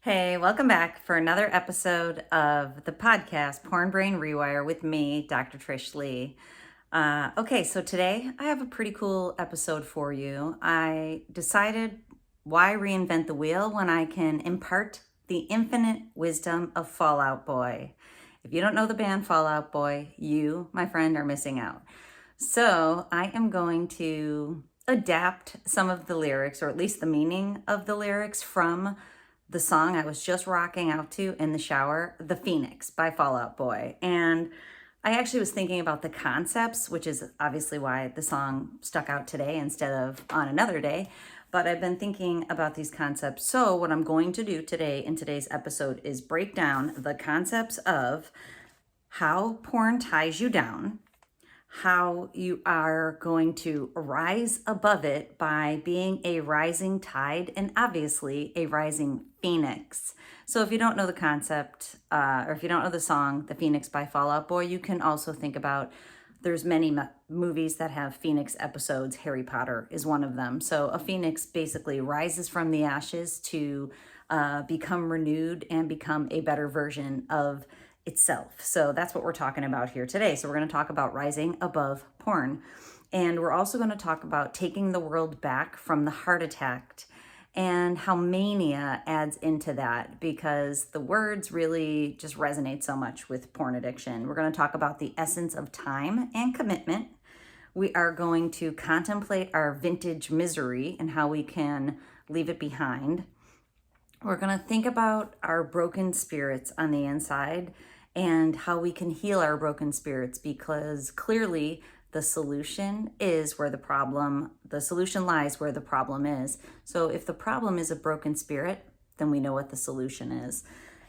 Hey, welcome back for another episode of the podcast Porn Brain Rewire with me, Dr. Trish Leigh. Okay, so today I have a pretty cool episode for you. I decided, why reinvent the wheel when I can impart the infinite wisdom of Fall Out Boy? If you don't know the band Fall Out Boy, you, my friend, are missing out. So I am going to adapt some of the lyrics, or at least the meaning of the lyrics, from the song I was just rocking out to in the shower, The Phoenix by Fall Out Boy. And I actually was thinking about the concepts, which is obviously why the song stuck out today instead of on another day. But I've been thinking about these concepts. So what I'm going to do today in today's episode is break down the concepts of how porn ties you down, how you are going to rise above it by being a rising tide, and obviously a rising phoenix. So if you don't know the concept, or if you don't know the song, The Phoenix by Fall Out Boy, you can also think about, there's many movies that have phoenix episodes. Harry Potter is one of them. So a phoenix basically rises from the ashes to become renewed and become a better version of itself. So that's what we're talking about here today. So we're going to talk about rising above porn. And we're also going to talk about taking the world back from the heart attack and how mania adds into that, because the words really just resonate so much with porn addiction. We're going to talk about the essence of time and commitment. We are going to contemplate our vintage misery and how we can leave it behind. We're going to think about our broken spirits on the inside and how we can heal our broken spirits, because clearly the solution lies where the problem is. So if the problem is a broken spirit, then we know what the solution is.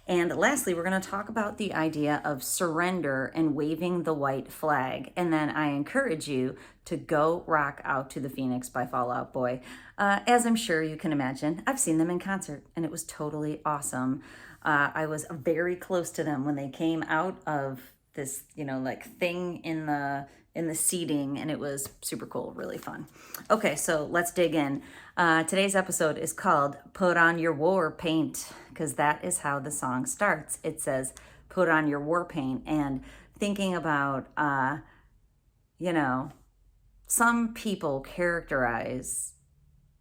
And lastly, we're going to talk about the idea of surrender and waving the white flag. And then I encourage you to go rock out to The Phoenix by Fall Out Boy. As I'm sure you can imagine, I've seen them in concert and it was totally awesome. I was very close to them when they came out of this, thing in the seating, and it was super cool, really fun. Okay, so let's dig in. Today's episode is called Put On Your War Paint, because that is how the song starts. It says, put on your war paint. And thinking about, some people characterize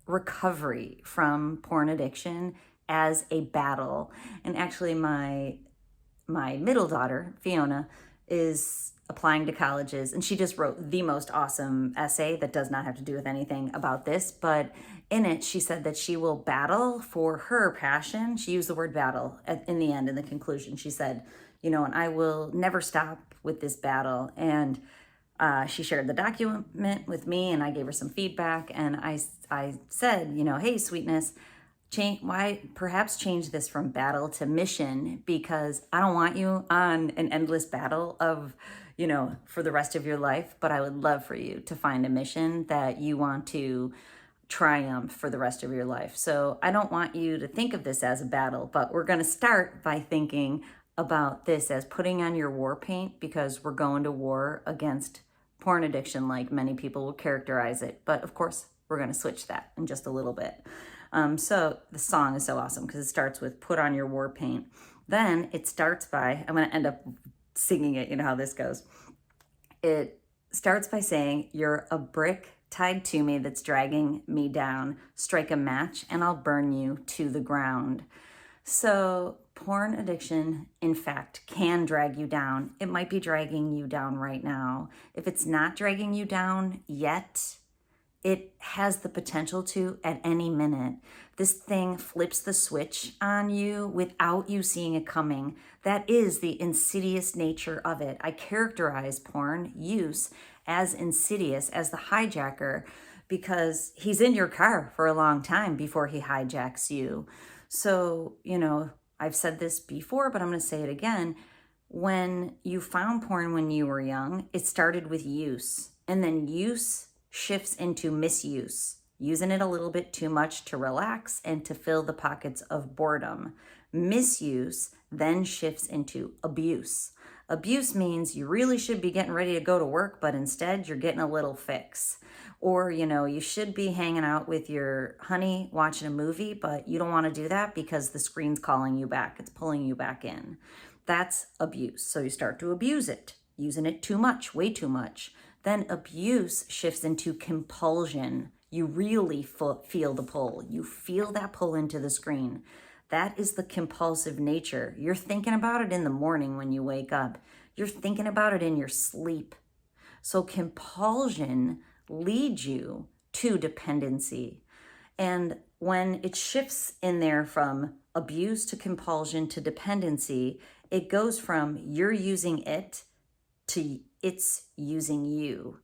recovery from porn addiction as a battle. And actually my middle daughter, Fiona, is applying to colleges, and she just wrote the most awesome essay that does not have to do with anything about this, but in it she said that she will battle for her passion. She used the word battle in the end, in the conclusion. She said, and I will never stop with this battle. And she shared the document with me, and I gave her some feedback, and I said, hey, sweetness, perhaps change this from battle to mission, because I don't want you on an endless battle of, for the rest of your life, but I would love for you to find a mission that you want to triumph for the rest of your life. So I don't want you to think of this as a battle, but we're going to start by thinking about this as putting on your war paint, because we're going to war against porn addiction, like many people will characterize it. But of course, we're going to switch that in just a little bit. So the song is so awesome because it starts with put on your war paint. Then it starts by, I'm going to end up singing it. You know how this goes. It starts by saying, you're a brick tied to me that's dragging me down. Strike a match and I'll burn you to the ground. So porn addiction, in fact, can drag you down. It might be dragging you down right now. If it's not dragging you down yet, it has the potential to at any minute. This thing flips the switch on you without you seeing it coming. That is the insidious nature of it. I characterize porn use as insidious, as the hijacker, because he's in your car for a long time before he hijacks you. So, I've said this before, but I'm going to say it again. When you found porn when you were young, it started with use, and then use shifts into misuse, using it a little bit too much to relax and to fill the pockets of boredom. Misuse then shifts into abuse. Abuse means you really should be getting ready to go to work, but instead you're getting a little fix. Or, you should be hanging out with your honey watching a movie, but you don't want to do that because the screen's calling you back. It's pulling you back in. That's abuse. So you start to abuse it, using it too much, way too much. Then abuse shifts into compulsion. You really feel the pull. You feel that pull into the screen. That is the compulsive nature. You're thinking about it in the morning when you wake up. You're thinking about it in your sleep. So compulsion leads you to dependency. And when it shifts in there from abuse to compulsion to dependency, it goes from you're using it to it's using you.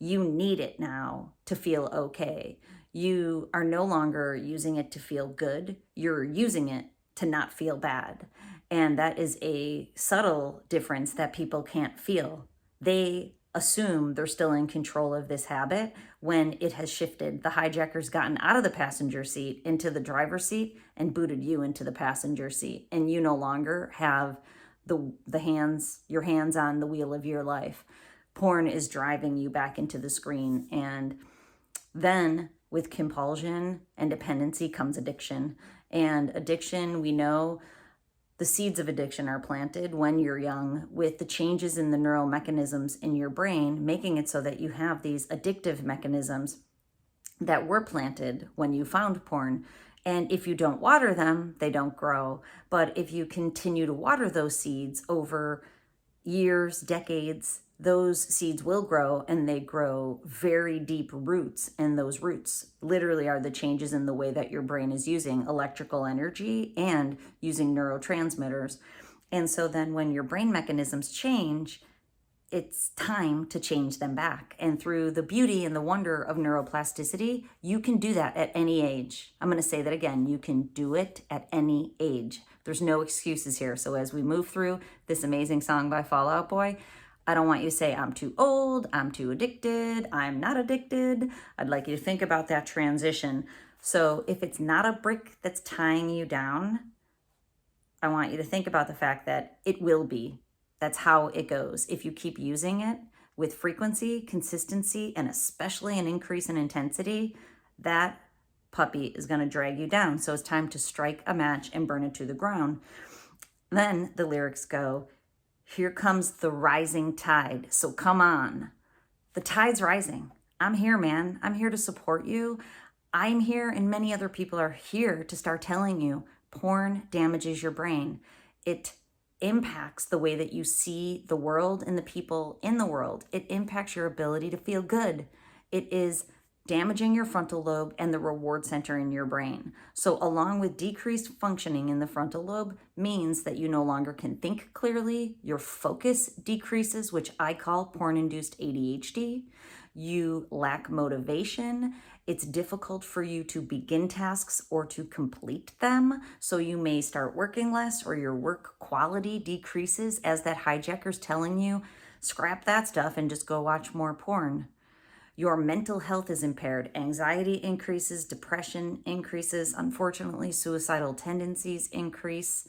You need it now to feel okay. You are no longer using it to feel good. You're using it to not feel bad. And that is a subtle difference that people can't feel. They assume they're still in control of this habit when it has shifted. The hijacker's gotten out of the passenger seat into the driver's seat and booted you into the passenger seat. And you no longer have your hands on the wheel of your life. Porn is driving you back into the screen. And then with compulsion and dependency comes addiction. And addiction, we know the seeds of addiction are planted when you're young with the changes in the neural mechanisms in your brain, making it so that you have these addictive mechanisms that were planted when you found porn. And if you don't water them, they don't grow. But if you continue to water those seeds over years, decades, those seeds will grow, and they grow very deep roots. And those roots literally are the changes in the way that your brain is using electrical energy and using neurotransmitters. And so then when your brain mechanisms change, it's time to change them back. And through the beauty and the wonder of neuroplasticity, you can do that at any age. I'm going to say that again. You can do it at any age. There's no excuses here. So as we move through this amazing song by Fall Out Boy, I don't want you to say, I'm too old, I'm too addicted, I'm not addicted. I'd like you to think about that transition. So if it's not a brick that's tying you down, I want you to think about the fact that it will be. That's how it goes. If you keep using it with frequency, consistency, and especially an increase in intensity, that puppy is going to drag you down. So it's time to strike a match and burn it to the ground. Then the lyrics go, here comes the rising tide. So come on. The tide's rising. I'm here, man. I'm here to support you. I'm here, and many other people are here to start telling you porn damages your brain. It impacts the way that you see the world and the people in the world. It impacts your ability to feel good. It is damaging your frontal lobe and the reward center in your brain. So along with decreased functioning in the frontal lobe means that you no longer can think clearly, your focus decreases, which I call porn-induced ADHD. You lack motivation. It's difficult for you to begin tasks or to complete them. So you may start working less, or your work quality decreases as that hijacker's telling you, scrap that stuff and just go watch more porn. Your mental health is impaired. Anxiety increases, depression increases. Unfortunately, suicidal tendencies increase.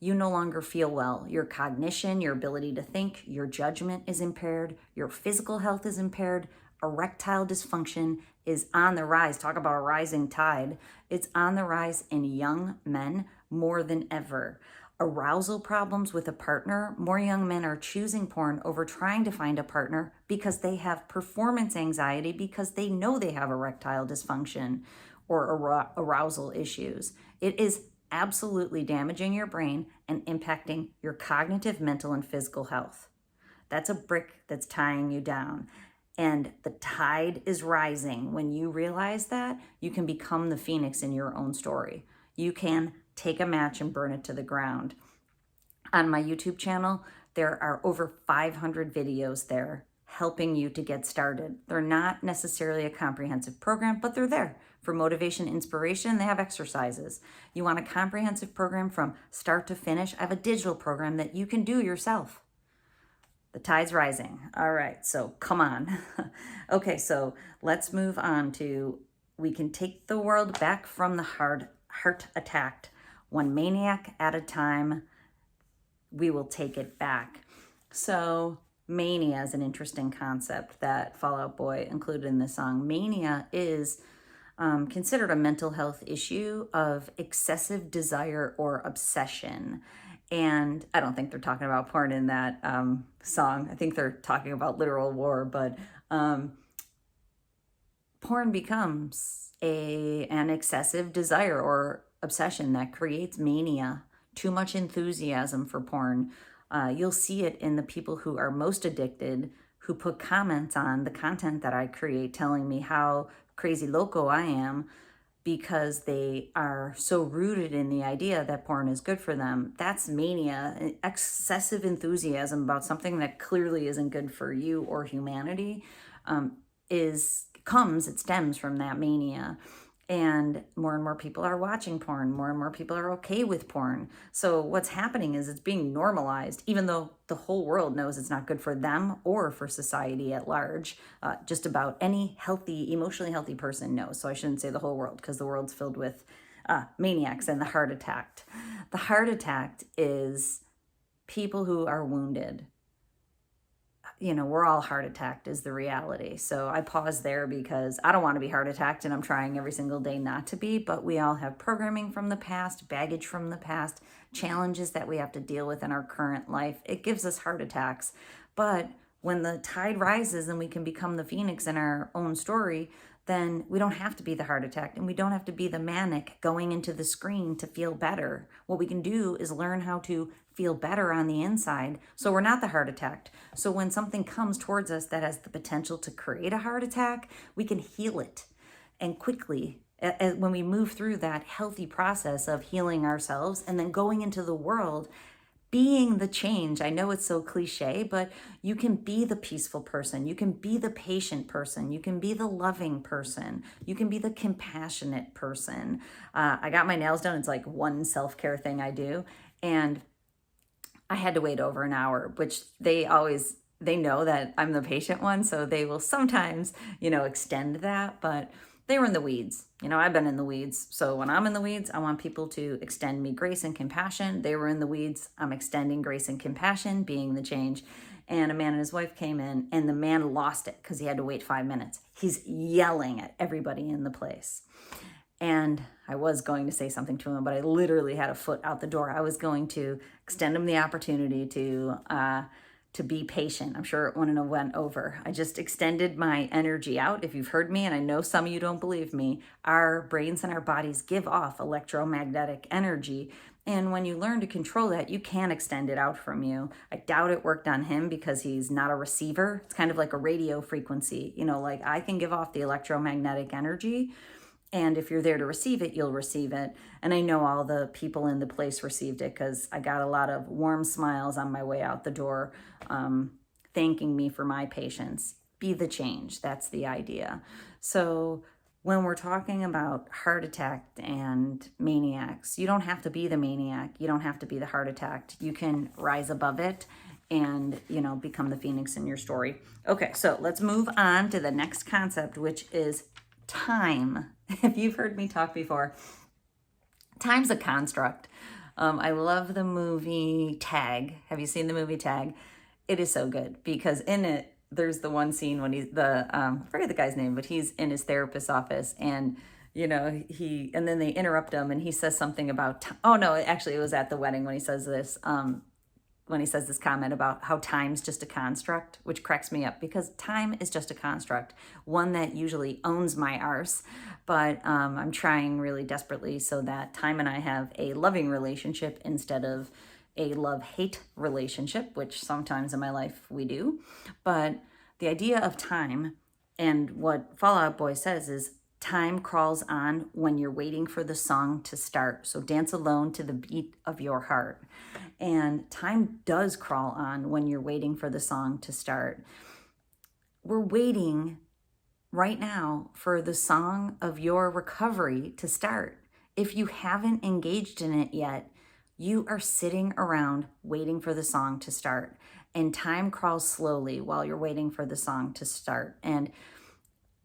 You no longer feel well. Your cognition, your ability to think, your judgment is impaired. Your physical health is impaired. Erectile dysfunction is on the rise. Talk about a rising tide. It's on the rise in young men more than ever. Arousal problems with a partner. More young men are choosing porn over trying to find a partner because they have performance anxiety, because they know they have erectile dysfunction or arousal issues. It is absolutely damaging your brain and impacting your cognitive, mental, and physical health. That's a brick that's tying you down. And the tide is rising. When you realize that, you can become the phoenix in your own story. You can take a match and burn it to the ground. On my YouTube channel, there are over 500 videos there helping you to get started. They're not necessarily a comprehensive program, but they're there for motivation, inspiration. They have exercises. You want a comprehensive program from start to finish? I have a digital program that you can do yourself. The tide's rising. All right, so come on. Okay, so let's move on to, we can take the world back from the heart attacked. One maniac at a time, we will take it back. So mania is an interesting concept that Fall Out Boy included in the song. Mania is considered a mental health issue of excessive desire or obsession. And I don't think they're talking about porn in that song. I think they're talking about literal war, but porn becomes an excessive desire or obsession that creates mania, too much enthusiasm for porn. You'll see it in the people who are most addicted, who put comments on the content that I create telling me how crazy loco I am because they are so rooted in the idea that porn is good for them. That's mania, excessive enthusiasm about something that clearly isn't good for you or humanity. It stems from that mania. And more people are watching porn. More and more people are okay with porn. So what's happening is it's being normalized, even though the whole world knows it's not good for them or for society at large. Just about any healthy, emotionally healthy person knows. So I shouldn't say the whole world, because the world's filled with maniacs and the heart attacked. The heart attacked is people who are wounded. We're all heart attacked is the reality. So I pause there because I don't want to be heart attacked, and I'm trying every single day not to be, but we all have programming from the past, baggage from the past, challenges that we have to deal with in our current life. It gives us heart attacks. But when the tide rises and we can become the phoenix in our own story, then we don't have to be the heart attack, and we don't have to be the manic going into the screen to feel better. What we can do is learn how to feel better on the inside, so we're not the heart attacked. So when something comes towards us that has the potential to create a heart attack, we can heal it. And quickly, when we move through that healthy process of healing ourselves and then going into the world, being the change. I know it's so cliche, but you can be the peaceful person. You can be the patient person. You can be the loving person. You can be the compassionate person. I got my nails done. It's like one self-care thing I do. And I had to wait over an hour, which they know that I'm the patient one. So they will sometimes, extend that, but they were in the weeds. I've been in the weeds. So when I'm in the weeds, I want people to extend me grace and compassion. They were in the weeds. I'm extending grace and compassion, being the change. And a man and his wife came in, and the man lost it because he had to wait 5 minutes. He's yelling at everybody in the place. And I was going to say something to him, but I literally had a foot out the door. I was going to extend him the opportunity to be patient. I'm sure it wouldn't have went over. I just extended my energy out. If you've heard me, and I know some of you don't believe me, our brains and our bodies give off electromagnetic energy. And when you learn to control that, you can extend it out from you. I doubt it worked on him because he's not a receiver. It's kind of like a radio frequency. Like I can give off the electromagnetic energy, and if you're there to receive it, you'll receive it. And I know all the people in the place received it because I got a lot of warm smiles on my way out the door, thanking me for my patience. Be the change. That's the idea. So when we're talking about heart attack and maniacs, you don't have to be the maniac. You don't have to be the heart attacked. You can rise above it and, become the phoenix in your story. Okay, so let's move on to the next concept, which is time. If you've heard me talk before, time's a construct. I love the movie Tag. Have you seen the movie Tag? It is so good because in it, there's the one scene when he's I forget the guy's name, but he's in his therapist's office, and and then they interrupt him and he says something about oh no, actually it was at the wedding when he says this comment about how time's just a construct, which cracks me up because time is just a construct, one that usually owns my arse. But I'm trying really desperately so that time and I have a loving relationship instead of a love-hate relationship, which sometimes in my life we do. But the idea of time, and what Fall Out Boy says is, time crawls on when you're waiting for the song to start. So dance alone to the beat of your heart. And time does crawl on when you're waiting for the song to start. We're waiting right now for the song of your recovery to start. If you haven't engaged in it yet, you are sitting around waiting for the song to start. And time crawls slowly while you're waiting for the song to start. And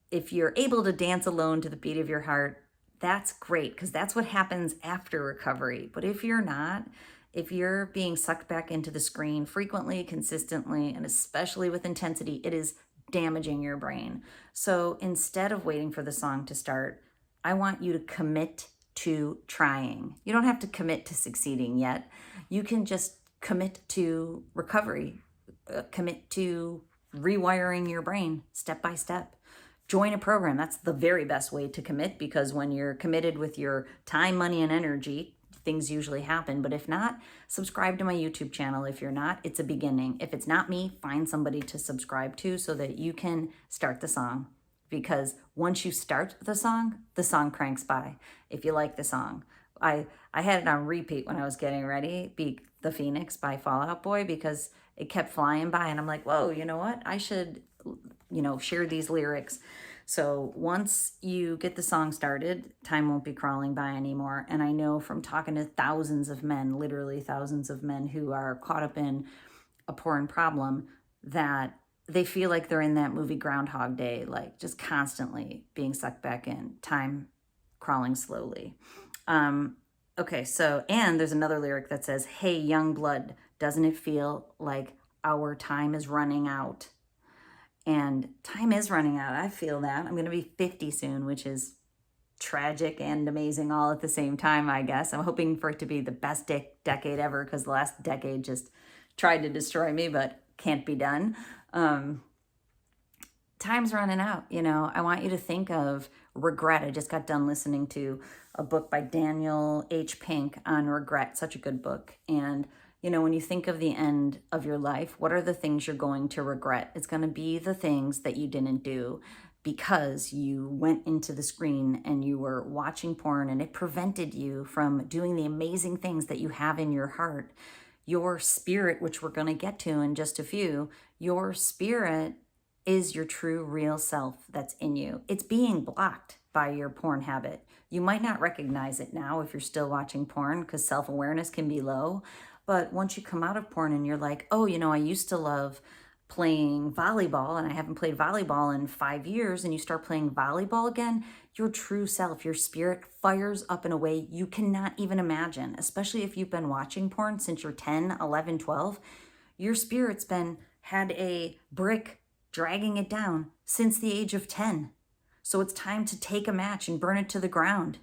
if you're able to dance alone to the beat of your heart, that's great because that's what happens after recovery. But if you're not, If you're being sucked back into the screen frequently, consistently, and especially with intensity, it is damaging your brain. So instead of waiting for the song to start, I want you to commit to trying. You don't have to commit to succeeding yet. You can just commit to recovery, commit to rewiring your brain step by step. Join a program. That's the very best way to commit, because when you're committed with your time, money, and energy, things usually happen. But if not, subscribe to my YouTube channel. If you're not, it's a beginning. If it's not me, find somebody to subscribe to so that you can start the song. Because once you start the song cranks by. If you like the song, I had it on repeat when I was getting ready, Be the Phoenix by Fall Out Boy, because it kept flying by, and I'm like, whoa, you know what? I should, share these lyrics. So once you get the song started, time won't be crawling by anymore. And I know from talking to thousands of men, literally thousands of men who are caught up in a porn problem, that they feel like they're in that movie Groundhog Day, like just constantly being sucked back in, time crawling slowly. Okay, so, and there's another lyric that says, hey, young blood, doesn't it feel like our time is running out? And time is running out. I feel that. I'm going to be 50 soon, which is tragic and amazing all at the same time, I guess. I'm hoping for it to be the best decade ever, because the last decade just tried to destroy me, but can't be done. Time's running out. I want you to think of regret. I just got done listening to a book by Daniel H. Pink on regret, such a good book. And when you think of the end of your life, what are the things you're going to regret? It's going to be the things that you didn't do because you went into the screen and you were watching porn, and it prevented you from doing the amazing things that you have in your heart. Your spirit, which we're going to get to in just a few, your spirit is your true, real self that's in you. It's being blocked by your porn habit. You might not recognize it now if you're still watching porn, because self-awareness can be low. But once you come out of porn and you're like, oh, I used to love playing volleyball and I haven't played volleyball in 5 years, and you start playing volleyball again, your true self, your spirit fires up in a way you cannot even imagine, especially if you've been watching porn since you're 10, 11, 12. Your spirit's had a brick dragging it down since the age of 10. So it's time to take a match and burn it to the ground.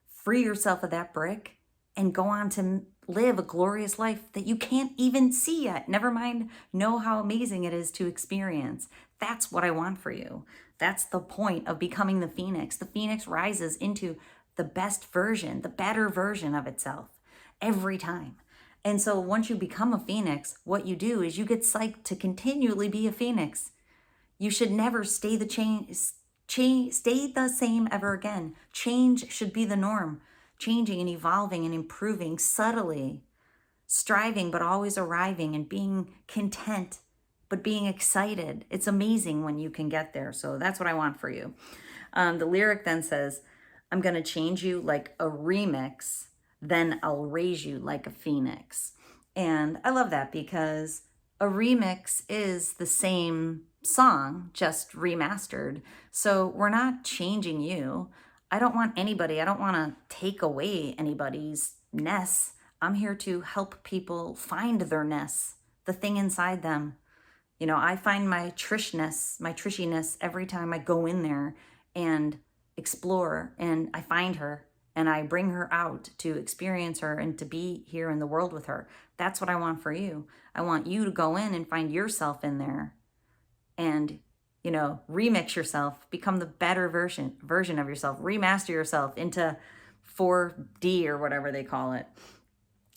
Free yourself of that brick and go on to live a glorious life that you can't even see yet. Never mind know how amazing it is to experience. That's what I want for you. That's the point of becoming the Phoenix. The Phoenix rises into the best version, the better version of itself every time. And so once you become a Phoenix, what you do is you get psyched to continually be a Phoenix. You should never stay the same ever again. Change should be the norm. Changing and evolving and improving subtly, striving but always arriving, and being content but being excited. It's amazing when you can get there. So that's what I want for you. The lyric then says, I'm going to change you like a remix, then I'll raise you like a phoenix. And I love that, because a remix is the same song, just remastered. So we're not changing you. I don't want to take away anybody's ness. I'm here to help people find their ness, the thing inside them. I find my trishiness every time I go in there and explore, and I find her and I bring her out to experience her and to be here in the world with her. That's what I want for you. I want you to go in and find yourself in there and remix yourself, become the better version of yourself, remaster yourself into 4D or whatever they call it.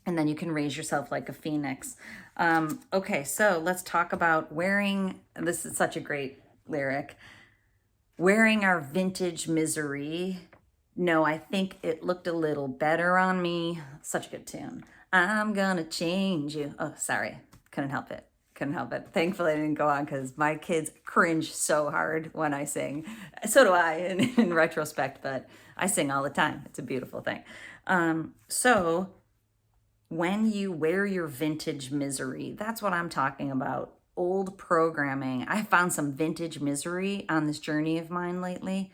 And then you can raise yourself like a phoenix. Okay, so let's talk about wearing, this is such a great lyric, wearing our vintage misery. No, I think it looked a little better on me. Such a good tune. I'm gonna change you. Oh, sorry, couldn't help it. Thankfully, I didn't go on, because my kids cringe so hard when I sing. So do I in retrospect, but I sing all the time. It's a beautiful thing. So when you wear your vintage misery, that's what I'm talking about. Old programming. I found some vintage misery on this journey of mine lately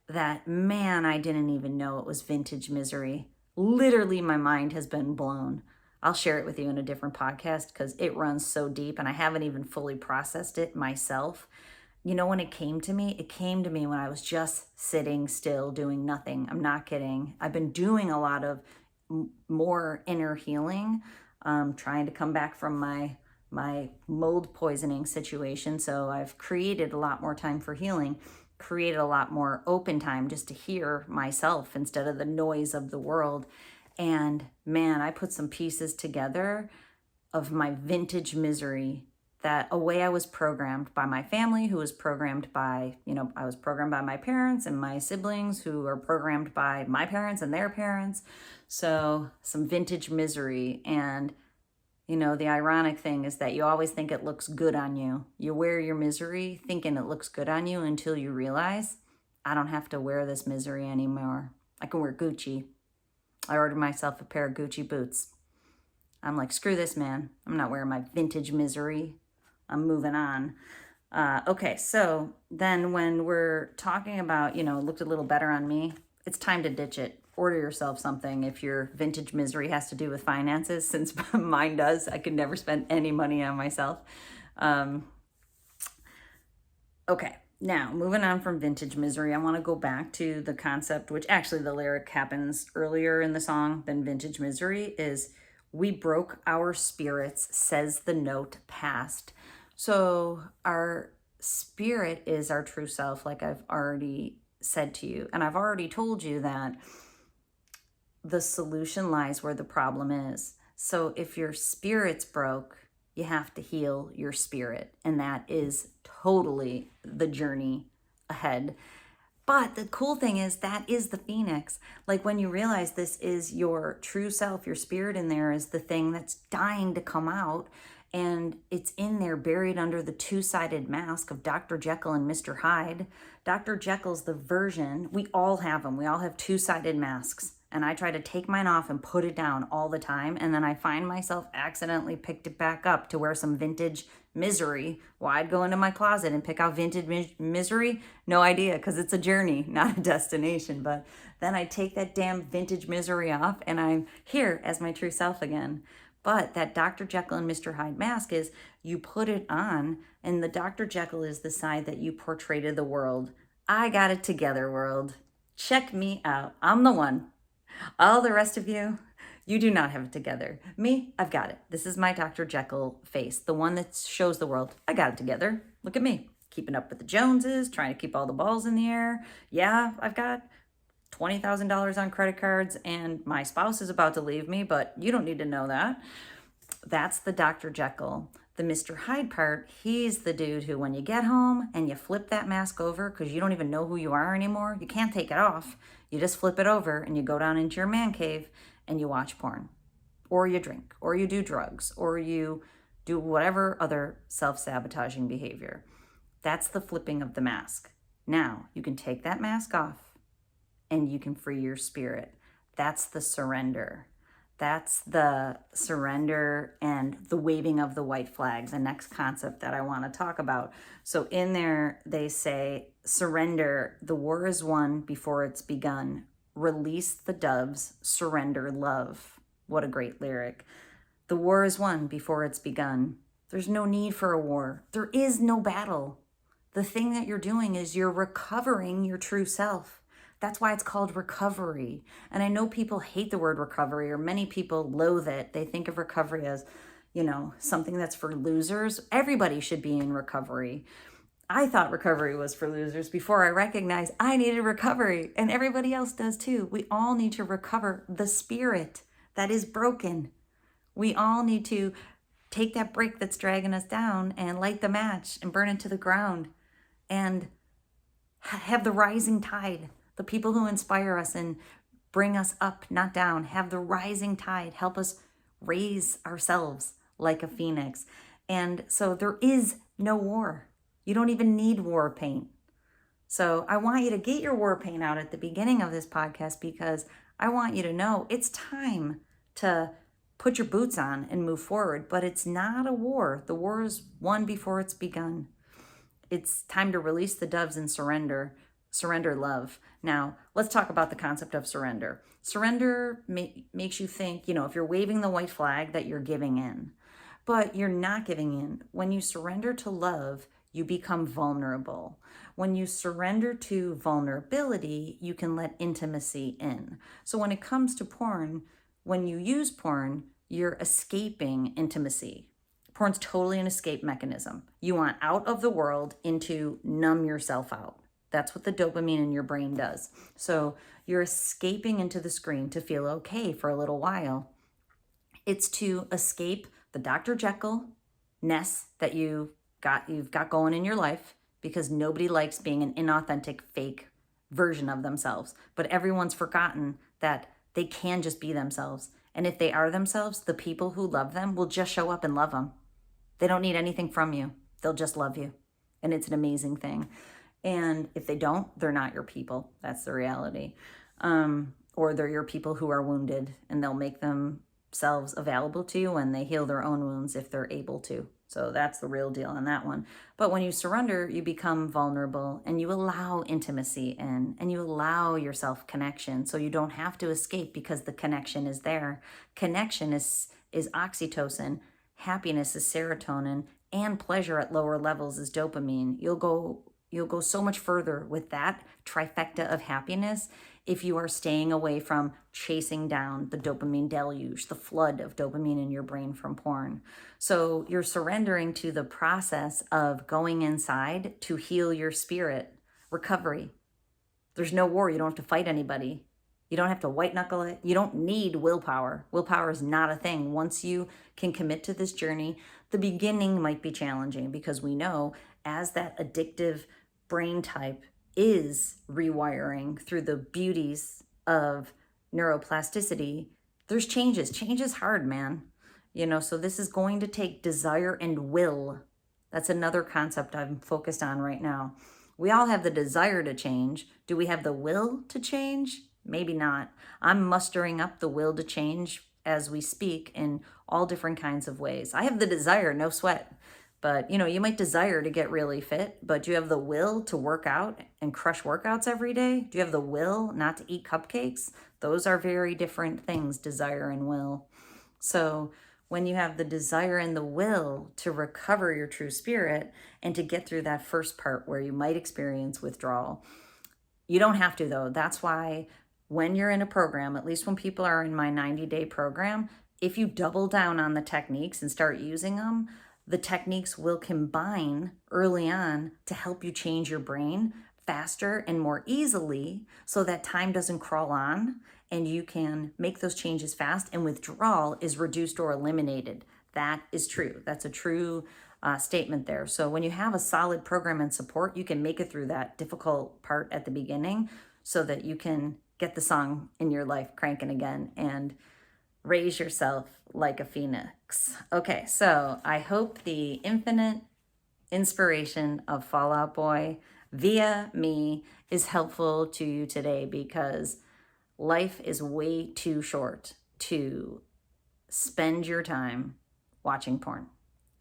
that, man, I didn't even know it was vintage misery. Literally, my mind has been blown. I'll share it with you in a different podcast because it runs so deep and I haven't even fully processed it myself. You know, when it came to me when I was just sitting still doing nothing. I'm not kidding. I've been doing a lot of more inner healing, trying to come back from my mold poisoning situation. So I've created a lot more time for healing, created a lot more open time just to hear myself instead of the noise of the world. And man, I put some pieces together of my vintage misery, that a way I was programmed by my family, who was programmed by, I was programmed by my parents and my siblings who are programmed by my parents and their parents. So some vintage misery. And, the ironic thing is that you always think it looks good on you. You wear your misery thinking it looks good on you until you realize, I don't have to wear this misery anymore. I can wear Gucci. I ordered myself a pair of Gucci boots. I'm like, screw this, man. I'm not wearing my vintage misery. I'm moving on. Okay, so then when we're talking about, it looked a little better on me, it's time to ditch it. Order yourself something if your vintage misery has to do with finances, since mine does. I could never spend any money on myself. Okay, now moving on from vintage misery, I want to go back to the concept, which actually the lyric happens earlier in the song than vintage misery, is we broke our spirits, says the note past. So our spirit is our true self, like I've already said to you. And I've already told you that the solution lies where the problem is. So if your spirit's broke, you have to heal your spirit. And that is totally the journey ahead. But the cool thing is that is the phoenix. Like when you realize this is your true self, your spirit in there is the thing that's dying to come out. And it's in there buried under the two-sided mask of Dr. Jekyll and Mr. Hyde. Dr. Jekyll's the version, we all have them. We all have two-sided masks. And I try to take mine off and put it down all the time. And then I find myself accidentally picked it back up to wear some vintage misery. Well, I'd go into my closet and pick out vintage misery. No idea, because it's a journey, not a destination. But then I take that damn vintage misery off and I'm here as my true self again. But that Dr. Jekyll and Mr. Hyde mask is you put it on, and the Dr. Jekyll is the side that you portray to the world. I got it together, world. Check me out. I'm the one. All the rest of you, you do not have it together. Me, I've got it. This is my Dr. Jekyll face, the one that shows the world, I got it together. Look at me, keeping up with the Joneses, trying to keep all the balls in the air. Yeah, I've got $20,000 on credit cards and my spouse is about to leave me, but you don't need to know that. That's the Dr. Jekyll. The Mr. Hyde part, he's the dude who when you get home and you flip that mask over because you don't even know who you are anymore, you can't take it off. You just flip it over and you go down into your man cave and you watch porn, or you drink, or you do drugs, or you do whatever other self-sabotaging behavior. That's the flipping of the mask. Now you can take that mask off and you can free your spirit. That's the surrender. That's the surrender and the waving of the white flags, the next concept that I want to talk about. So in there, they say, surrender, the war is won before it's begun. Release the doves, surrender love. What a great lyric. The war is won before it's begun. There's no need for a war. There is no battle. The thing that you're doing is you're recovering your true self. That's why it's called recovery. And I know people hate the word recovery, or many people loathe it. They think of recovery as, something that's for losers. Everybody should be in recovery. I thought recovery was for losers before I recognized I needed recovery, and everybody else does too. We all need to recover the spirit that is broken. We all need to take that brick that's dragging us down and light the match and burn it to the ground and have the rising tide. The people who inspire us and bring us up, not down, have the rising tide, help us raise ourselves like a phoenix. And so there is no war. You don't even need war paint. So I want you to get your war paint out at the beginning of this podcast, because I want you to know it's time to put your boots on and move forward. But it's not a war. The war is won before it's begun. It's time to release the doves and surrender. surrender love. Now, let's talk about the concept of surrender. Surrender makes you think, if you're waving the white flag, that you're giving in, but you're not giving in. When you surrender to love, you become vulnerable. When you surrender to vulnerability, you can let intimacy in. So when it comes to porn, when you use porn, you're escaping intimacy. Porn's totally an escape mechanism. You want out of the world into numb yourself out. That's what the dopamine in your brain does. So you're escaping into the screen to feel okay for a little while. It's to escape the Dr. Jekyll-ness that you've got going in your life, because nobody likes being an inauthentic, fake version of themselves. But everyone's forgotten that they can just be themselves. And if they are themselves, the people who love them will just show up and love them. They don't need anything from you. They'll just love you. And it's an amazing thing. And if they don't, they're not your people. That's the reality. Or they're your people who are wounded, and they'll make themselves available to you when they heal their own wounds if they're able to. So that's the real deal on that one. But when you surrender, you become vulnerable, and you allow intimacy in, and you allow yourself connection. So you don't have to escape, because the connection is there. Connection is oxytocin. Happiness is serotonin, and pleasure at lower levels is dopamine. You'll go so much further with that trifecta of happiness if you are staying away from chasing down the dopamine deluge, the flood of dopamine in your brain from porn. So you're surrendering to the process of going inside to heal your spirit. Recovery. There's no war. You don't have to fight anybody. You don't have to white knuckle it. You don't need willpower. Willpower is not a thing. Once you can commit to this journey, the beginning might be challenging, because we know as that addictive brain type is rewiring through the beauties of neuroplasticity, there's changes. Change is hard, man. So this is going to take desire and will. That's another concept I'm focused on right now. We all have the desire to change. Do we have the will to change? Maybe not. I'm mustering up the will to change as we speak in all different kinds of ways. I have the desire, no sweat. But, you might desire to get really fit, but do you have the will to work out and crush workouts every day? Do you have the will not to eat cupcakes? Those are very different things, desire and will. So when you have the desire and the will to recover your true spirit and to get through that first part where you might experience withdrawal, you don't have to, though. That's why when you're in a program, at least when people are in my 90-day program, if you double down on the techniques and start using them, the techniques will combine early on to help you change your brain faster and more easily, so that time doesn't crawl on and you can make those changes fast, and withdrawal is reduced or eliminated. That is true. That's a true statement there. So when you have a solid program and support, you can make it through that difficult part at the beginning so that you can get the song in your life cranking again and raise yourself like a phoenix. Okay, so I hope the infinite inspiration of Fall Out Boy via me is helpful to you today, because life is way too short to spend your time watching porn.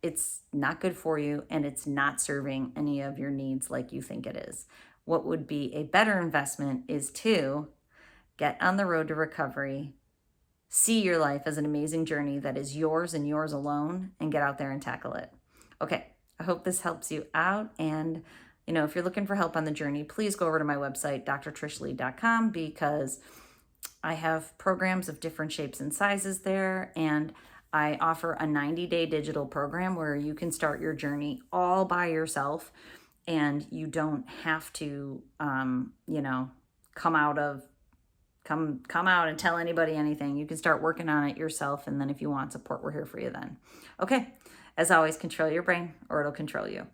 It's not good for you, and it's not serving any of your needs like you think it is. What would be a better investment is to get on the road to recovery, see your life as an amazing journey that is yours and yours alone, and get out there and tackle it. Okay, I hope this helps you out. And, if you're looking for help on the journey, please go over to my website, drtrishleigh.com, because I have programs of different shapes and sizes there. And I offer a 90-day digital program where you can start your journey all by yourself, and you don't have to, come out and tell anybody anything. You can start working on it yourself, and then if you want support, we're here for you then. Okay, as always, control your brain or it'll control you.